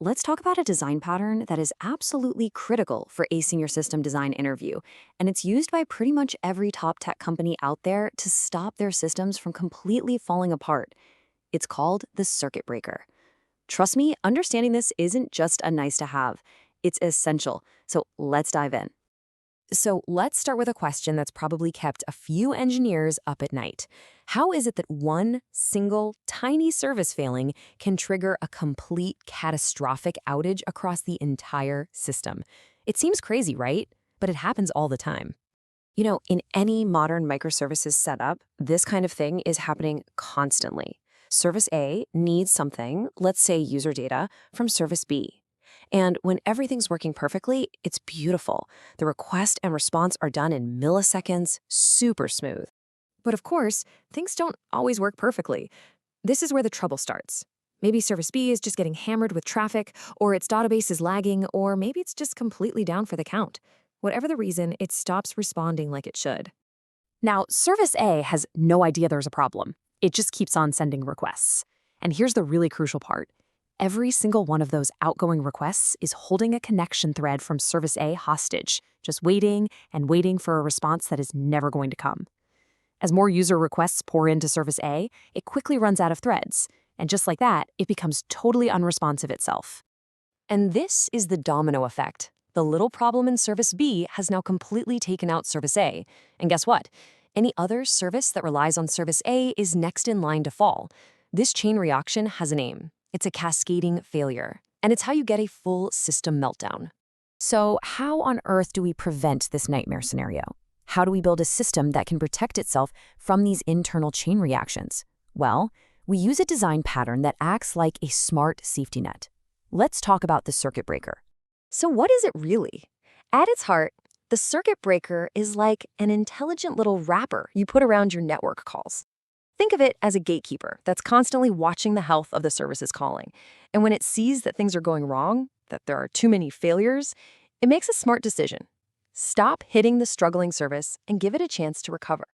let's talk about a design pattern that is absolutely critical for acing your system design interview. And it's used by pretty much every top tech company out there to stop their systems from completely falling apart. It's called the circuit breaker. Trust me, understanding this isn't just a nice to have, it's essential. So let's dive in. So let's start with a question that's probably kept a few engineers up at night. How is it that one single tiny service failing can trigger a complete catastrophic outage across the entire system? It seems crazy, right? But it happens all the time. In any modern microservices setup, this kind of thing is happening constantly. Service A needs something, let's say user data, from service B. And when everything's working perfectly, it's beautiful. The request and response are done in milliseconds, super smooth. But of course, things don't always work perfectly. This is where the trouble starts. Maybe service B is just getting hammered with traffic, or its database is lagging, or maybe it's just completely down for the count. Whatever the reason, it stops responding like it should. Now, service A has no idea there's a problem. It just keeps on sending requests. And here's the really crucial part. Every single one of those outgoing requests is holding a connection thread from service A hostage, just waiting and waiting for a response that is never going to come. As more user requests pour into service A, it quickly runs out of threads. And just like that, it becomes totally unresponsive itself. And this is the domino effect. The little problem in service B has now completely taken out service A. And guess what? Any other service that relies on service A is next in line to fall. This chain reaction has a name. It's a cascading failure, and it's how you get a full system meltdown. So how on earth do we prevent this nightmare scenario? How do we build a system that can protect itself from these internal chain reactions? Well, we use a design pattern that acts like a smart safety net. Let's talk about the circuit breaker. So what is it really? At its heart, the circuit breaker is like an intelligent little wrapper you put around your network calls. Think of it as a gatekeeper that's constantly watching the health of the services calling. And when it sees that things are going wrong, that there are too many failures, it makes a smart decision. Stop hitting the struggling service and give it a chance to recover.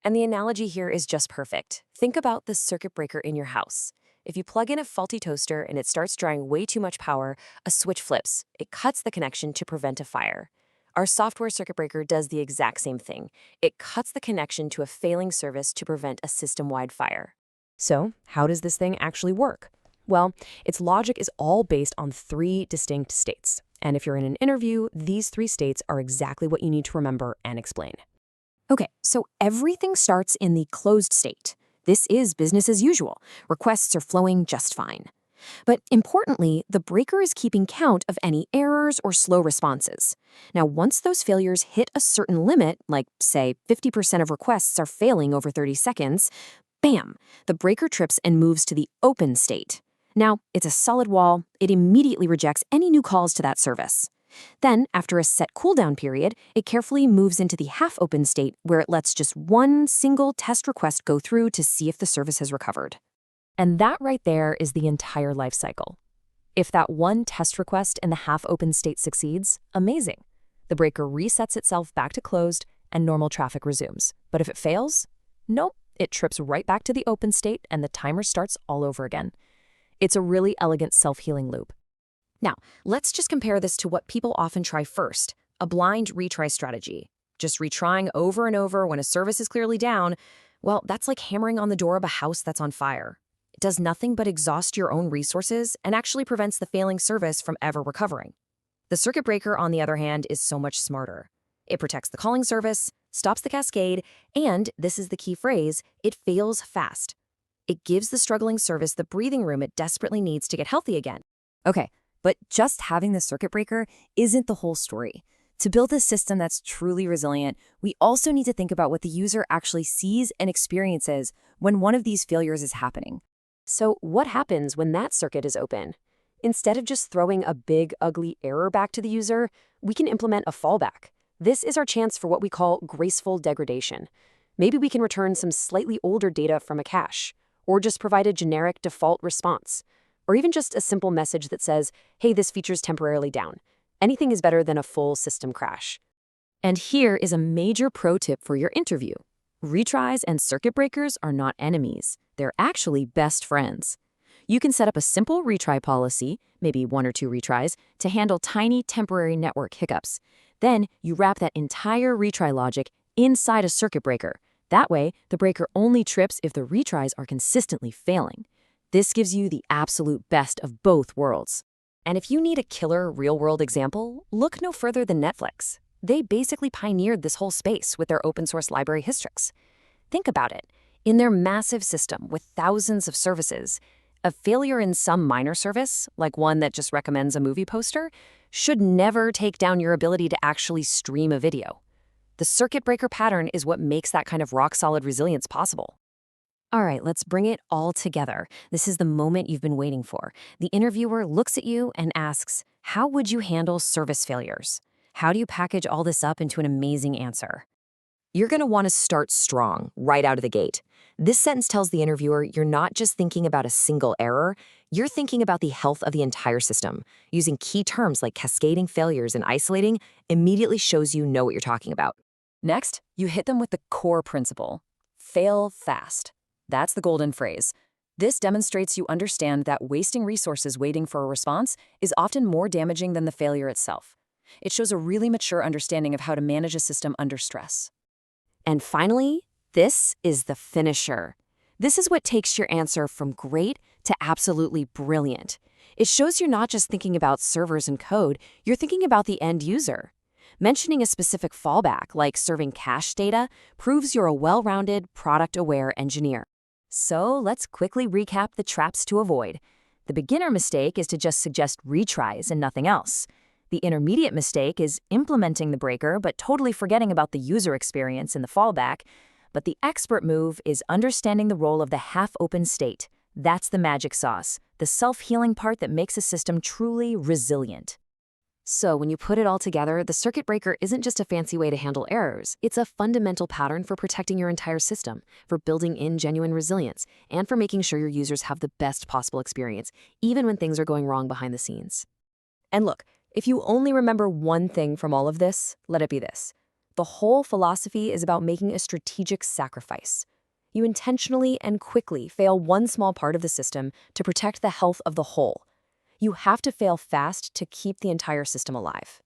And the analogy here is just perfect. Think about the circuit breaker in your house. If you plug in a faulty toaster and it starts drawing way too much power, a switch flips. It cuts the connection to prevent a fire. Our software circuit breaker does the exact same thing. It cuts the connection to a failing service to prevent a system-wide fire. So, how does this thing actually work? Well, its logic is all based on 3 distinct states. And if you're in an interview, these 3 states are exactly what you need to remember and explain. Okay, so everything starts in the closed state. This is business as usual. Requests are flowing just fine. But importantly, the breaker is keeping count of any errors or slow responses. Now, once those failures hit a certain limit, like, say, 50% of requests are failing over 30 seconds, bam, the breaker trips and moves to the open state. Now, it's a solid wall. It immediately rejects any new calls to that service. Then, after a set cooldown period, it carefully moves into the half-open state where it lets just one single test request go through to see if the service has recovered. And that right there is the entire life cycle. If that one test request in the half-open state succeeds, amazing. The breaker resets itself back to closed and normal traffic resumes. But if it fails, nope, it trips right back to the open state and the timer starts all over again. It's a really elegant self-healing loop. Now, let's just compare this to what people often try first, a blind retry strategy. Just retrying over and over when a service is clearly down, well, that's like hammering on the door of a house that's on fire. It does nothing but exhaust your own resources and actually prevents the failing service from ever recovering. The circuit breaker, on the other hand, is so much smarter. It protects the calling service, stops the cascade, and, this is the key phrase, it fails fast. It gives the struggling service the breathing room it desperately needs to get healthy again. Okay, but just having the circuit breaker isn't the whole story. To build a system that's truly resilient, we also need to think about what the user actually sees and experiences when one of these failures is happening. So what happens when that circuit is open? Instead of just throwing a big, ugly error back to the user, we can implement a fallback. This is our chance for what we call graceful degradation. Maybe we can return some slightly older data from a cache, or just provide a generic default response, or even just a simple message that says, hey, this feature's temporarily down. Anything is better than a full system crash. And here is a major pro tip for your interview. Retries and circuit breakers are not enemies. They're actually best friends. You can set up a simple retry policy, maybe 1 or 2 retries, to handle tiny temporary network hiccups. Then you wrap that entire retry logic inside a circuit breaker. That way, the breaker only trips if the retries are consistently failing. This gives you the absolute best of both worlds. And if you need a killer real-world example, look no further than Netflix. They basically pioneered this whole space with their open-source library Hystrix. Think about it. In their massive system with thousands of services, a failure in some minor service, like one that just recommends a movie poster, should never take down your ability to actually stream a video. The circuit breaker pattern is what makes that kind of rock-solid resilience possible. All right, let's bring it all together. This is the moment you've been waiting for. The interviewer looks at you and asks, how would you handle service failures? How do you package all this up into an amazing answer? You're going to want to start strong, right out of the gate. This sentence tells the interviewer you're not just thinking about a single error, you're thinking about the health of the entire system. Using key terms like cascading failures and isolating immediately shows you know what you're talking about. Next, you hit them with the core principle. Fail fast. That's the golden phrase. This demonstrates you understand that wasting resources waiting for a response is often more damaging than the failure itself. It shows a really mature understanding of how to manage a system under stress. And finally, this is the finisher. This is what takes your answer from great to absolutely brilliant. It shows you're not just thinking about servers and code, you're thinking about the end user. Mentioning a specific fallback, like serving cache data, proves you're a well-rounded, product-aware engineer. So let's quickly recap the traps to avoid. The beginner mistake is to just suggest retries and nothing else. The intermediate mistake is implementing the breaker but totally forgetting about the user experience in the fallback. But the expert move is understanding the role of the half-open state. That's the magic sauce, the self-healing part that makes a system truly resilient. So when you put it all together, the circuit breaker isn't just a fancy way to handle errors. It's a fundamental pattern for protecting your entire system, for building in genuine resilience, and for making sure your users have the best possible experience, even when things are going wrong behind the scenes. And look, if you only remember one thing from all of this, let it be this. The whole philosophy is about making a strategic sacrifice. You intentionally and quickly fail one small part of the system to protect the health of the whole. You have to fail fast to keep the entire system alive.